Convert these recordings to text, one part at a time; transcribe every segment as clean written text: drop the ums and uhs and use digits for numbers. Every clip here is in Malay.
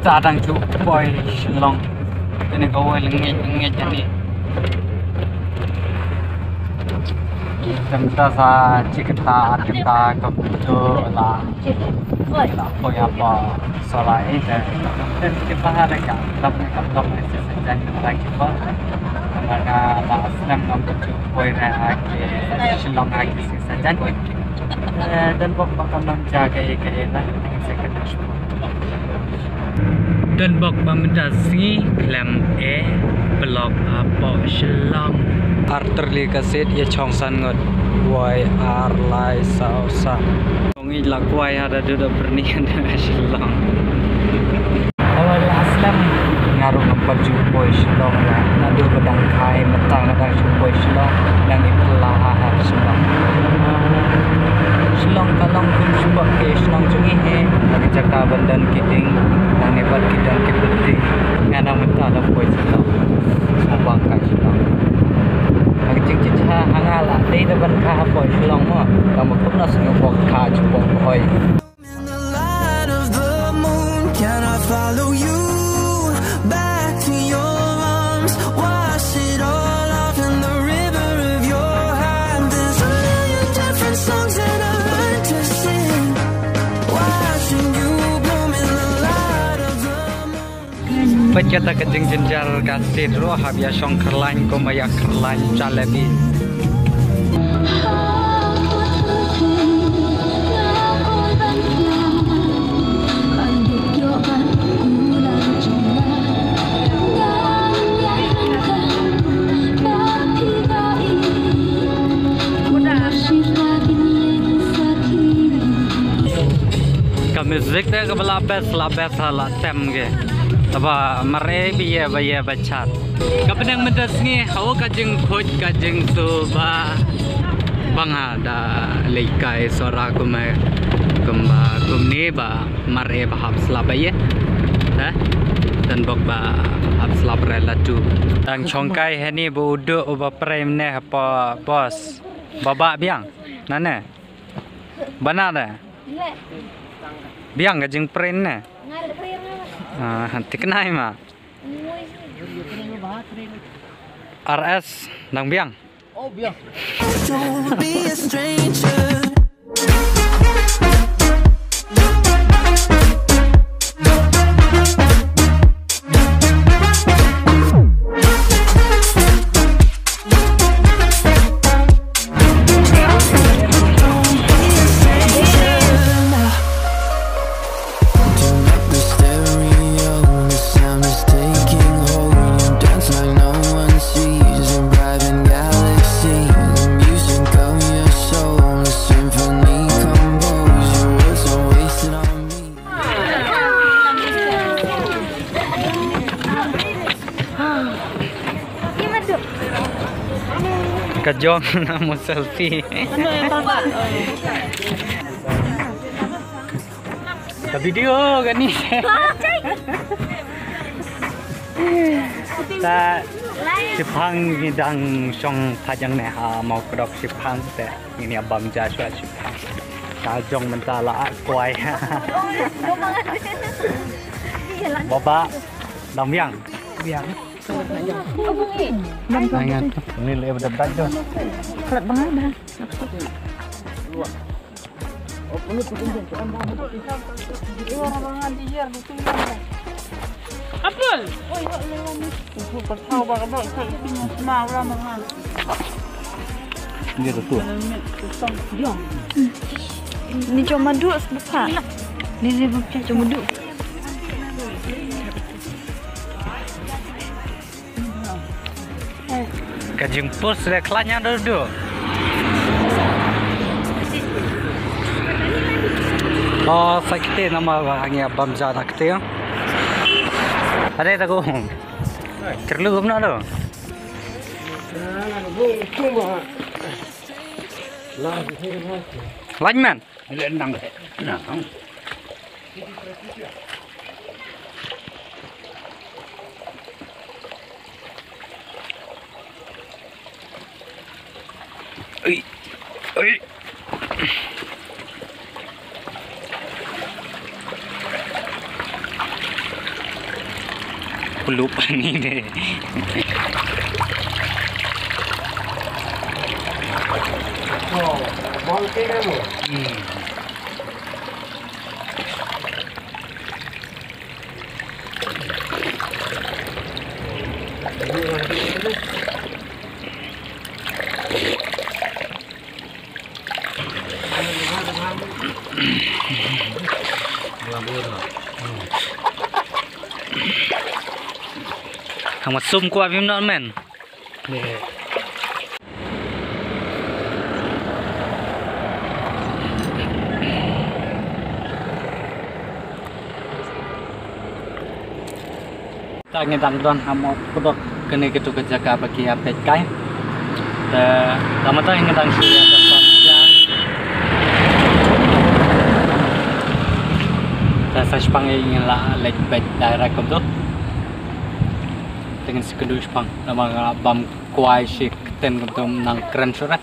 Cadang cu boy Shillong. Ini kau lengit ini. Kita sa kita kebetul lah. Apa ya apa soal ini dan kita ada kan tapi sesuatu lagi apa karena Islam nampak boy lagi Shillong lagi sesuatu dan bakal menjaga lah dan bakal mendasing klaim blog apa Shillong arterli kaset ya chongsan ngot wai arlai sausa ngi lakwai ada dua pernihan dengan Shillong awal aslam ngaruh nampak jumpo Shillong lah nadu pedang kai metang kadang jumpo Shillong dan itulah Shillong Shillong kalong kum sebab ke Shillong cungi lagi cakap bandan kiting dan nebat kita kipeti ngadang mentah ada poin Shillong abang kai Shillong lagi cing hangala dei depan kah poin Shillong mah kamu pernah sengaja bok kah jumpo poin Can I follow you back to your arms? Wash it all off in the river of your heart. There's a million different songs that I learned to sing. Watching you bloom in the light of the moon. Pecata kejeng jenjar kasih roh habis song kerlain komaya kerlain calebi. Music dia kebela best lah tem ke, apa mare biye bacat. Kapedang mentasni hawa kajeng khoj kajeng tu bang ada leikai suara kumai kumni ba mare bahap selabaye, dan bok ba bahap selabra tu. Tang chongkai hani budu uba prem ne apa bos baba biang, nane, banana. Biang gajeng print ne. Hanti kenai ma. RS nang biang. Oh biang. Don't be a stranger. Kajong mau selfie. Ke video kan ni. Ta Sipang gidang song pajang ne mau kedok Sipang te ini abang Joshua Sipang. Kajong mentala kuai. Baba Damyang. Biang. Banyak ini lebih debat tu. Kelat banget dah. Apel. Ini tu. Ni cuma duduk sebab. Ni bukan cuma duduk. Kajing pos reklanya dulu. Oh, sakit nama orangnya Bamja nak tu. Ada tak kau? Terlalu guna tu. Lineman. Lenang. Oi. pelupa ni deh. Oh, bol ke kamu? Hang masum kuat bim not men. Tak ngedang don hamo kodok kene gitu kejaga bagi apet kai. Lama tak ngedang suya depan ya. Saya sepang ingin lah lek bet daerah kodo. Dengan sekedu sepang nama bam kuai sik ten kodo nang keren surat.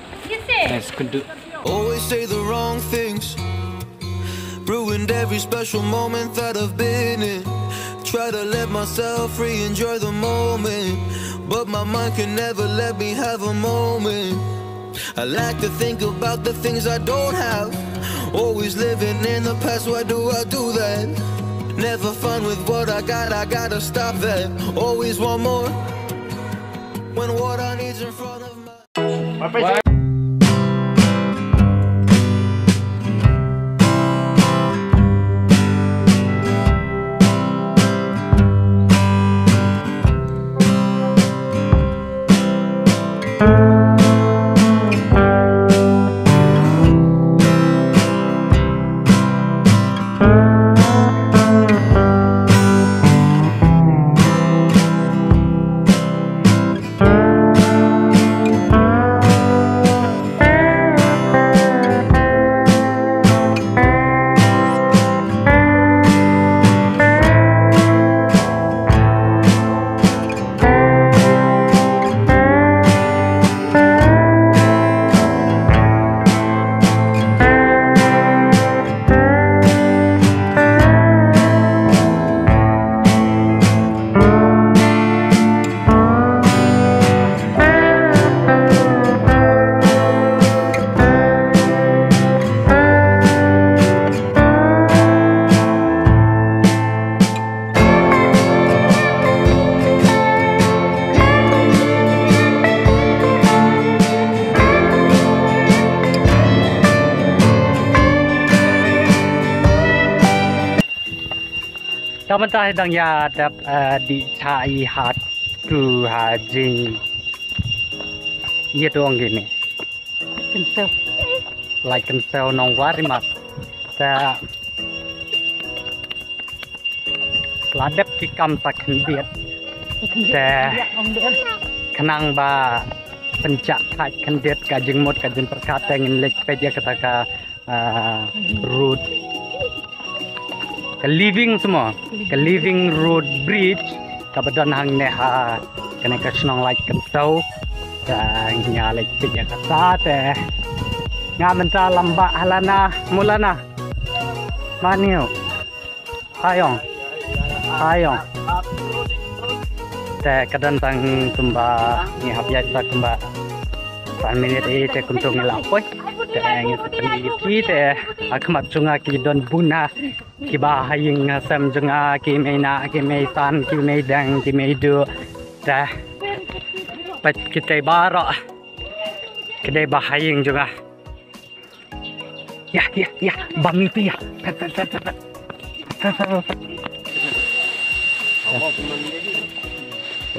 Sekedu. Always say the wrong things, ruined every special moment that I've been in. Try to let myself free, enjoy the moment, but my mind can never let me have a moment. I like to think about the things I don't have, always living in the past. Why do I do that? Never fun with what I gotta stop that. Always want more, when what I need's in front of my... Mentah dang ya dap di cai hat tu hajing ye doang gini kensel like kensel nong wari mas ta ladep ki kam tak kendiat ta kenang ba pencak kai kendiat kajing mot kajing perkata ngin lek peja kataka road ke living semua ke living road bridge kabadan hang neha kena ke senang like kentau dan nyalek tiga kata teh ngah menta lamba halana mulana maniu ayong teh kadang tang tumba ni habya sa tumba 5 minit teh kuntung lapoi teh ngin sependi teh akmat sunga ki don buna ki bahaying sam junga ki meina ki meitan ki meidang ki meidu dah pat kita bara kedai bahaying juga ya bang itu ya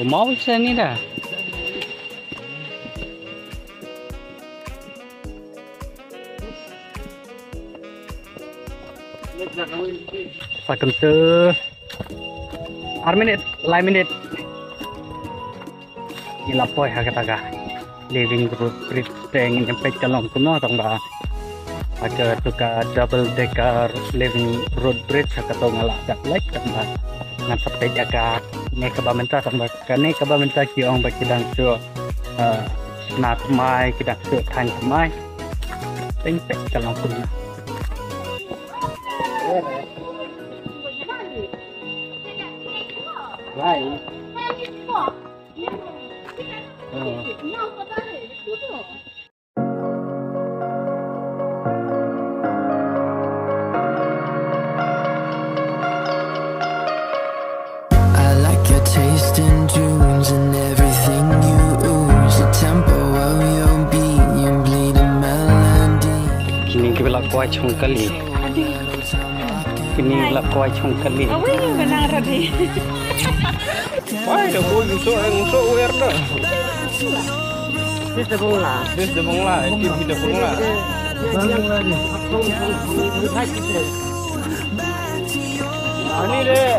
mau sini dah Second to 5 minit, 5 minit. Gila poy kataga. Living group bridge teng sampai kalong kuno tong ba. Ada tuka double decker living road bridge katong ngala dak like kan ba. Ngan sampai jaga ne ka ba menta tong ba kane ka ba menta ki ong ba kidang su nat mai kidang su than mai. Teng pek kalong kuno. Right. I like your taste in tunes and everything you ooze. The tempo of your beat, you bleed a melody. Kini kita kuai chung kali. Kini kita kuai chung kali. Awi menang tadi. Wah, dah boleh ngusuk wear dah. This the bungla. This the bungla, itu kita bungla. Ani deh.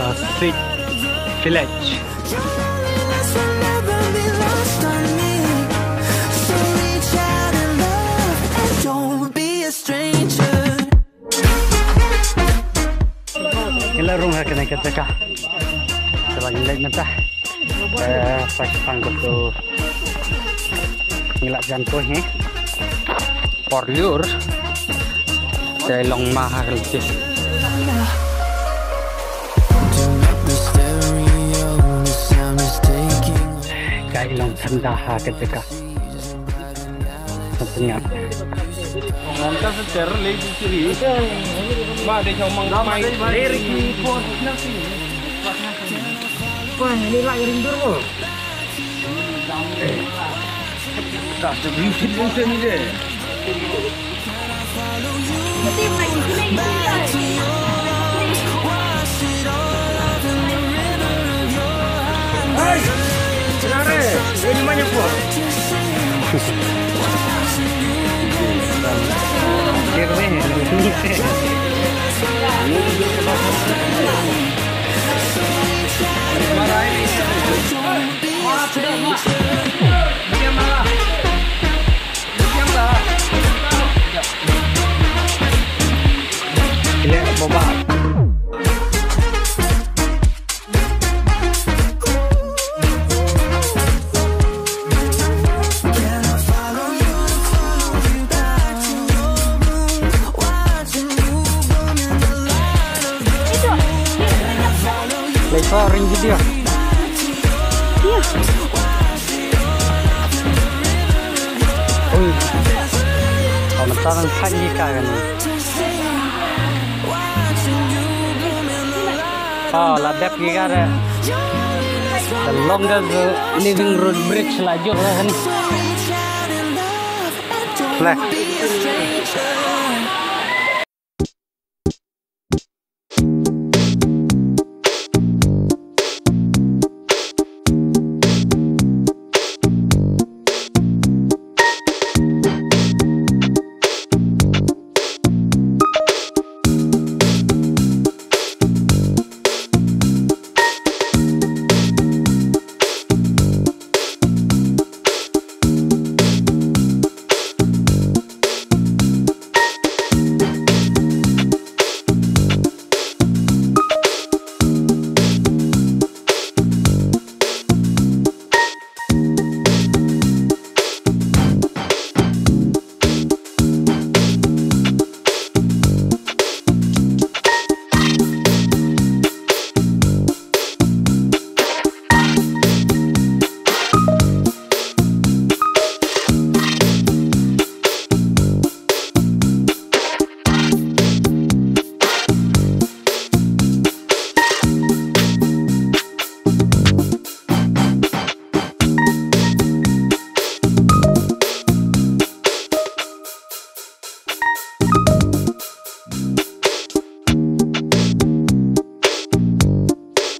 Kasih village. Loneliness will never be lost on me. So reach out and love, and don't be a stranger. Ila rumah kena kita kah? Sebab ini mentah. Pas pangkat tu ngilak jantung ni. Porliur. Saya long mahal lebih. Kai long tanda ha ketika. Tentunya. Mantap secara lagi sini. Mak dia cuma main lirik pun nanti. Wah, ini lagi rindu kok. Tak sebelum pun ni deh. Mesti lagi sini. Hai, kenapa? Ini banyak pun. Ini boba. Lepas ring video. Iya. Ui. Kalau sekarang kanji kan. Oh, ladap kita ada. The longest living road bridge laju lah ni. Lah.